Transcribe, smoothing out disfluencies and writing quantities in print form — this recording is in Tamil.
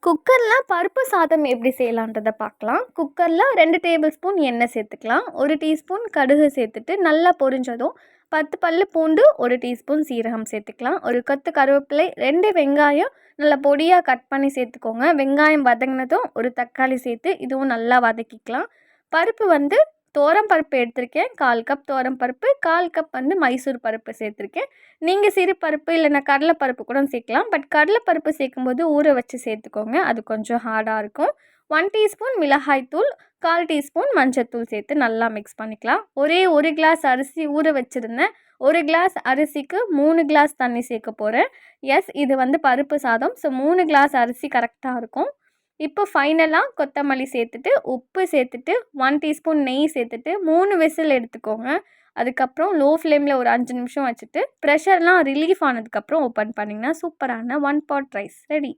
குக்கரில் பருப்பு சாதம் எப்படி செய்யலான்றதை பார்க்கலாம். குக்கரில் 2 டேபிள் ஸ்பூன் எண்ணெய் சேர்த்துக்கலாம். 1 டீஸ்பூன் கடுகு சேர்த்துட்டு நல்லா பொரிஞ்சதும் 10 பல்லு பூண்டு, 1 டீஸ்பூன் சீரகம் சேர்த்துக்கலாம். ஒரு கொத்து கருவேப்பிலை, 2 வெங்காயம் நல்லா பொடியாக கட் பண்ணி சேர்த்துக்கோங்க. வெங்காயம் வதங்கினதும் ஒரு தக்காளி சேர்த்து இதுவும் நல்லா வதக்கிக்கலாம். பருப்பு துவரம் பருப்பு எடுத்திருக்கேன். 1/4 கப் துவரம் பருப்பு, 1/4 கப் மைசூர் பருப்பு சேர்த்துருக்கேன். நீங்கள் சிறு பருப்பு இல்லைன்னா கடலைப்பருப்பு கூட சேர்க்கலாம். பட் கடலைப்பருப்பு சேர்க்கும்போது ஊற வச்சு சேர்த்துக்கோங்க, அது கொஞ்சம் ஹார்டாக இருக்கும். 1 டீஸ்பூன் மிளகாய்த்தூள், 1/4 டீஸ்பூன் மஞ்சத்தூள் சேர்த்து நல்லா மிக்ஸ் பண்ணிக்கலாம். ஒரே 1 கிளாஸ் அரிசி ஊற வச்சுருந்தேன். 1 கிளாஸ் அரிசிக்கு 3 கிளாஸ் தண்ணி சேர்க்க போகிறேன். இது பருப்பு சாதம். ஸோ 3 கிளாஸ் அரிசி கரெக்டாக இருக்கும். இப்போ ஃபைனலாக கொத்தமல்லி சேர்த்துட்டு, உப்பு சேர்த்துட்டு, 1 டீஸ்பூன் நெய் சேர்த்துட்டு 3 விசில் எடுத்துக்கோங்க. அதுக்கப்புறம் லோ ஃப்ளேமில் ஒரு 5 நிமிஷம் வச்சுட்டு ப்ரெஷர்லாம் ரிலீஃப் ஆனதுக்கப்புறம் ஓப்பன் பண்ணிங்கன்னா சூப்பரான 1 பாட் ரைஸ் ரெடி.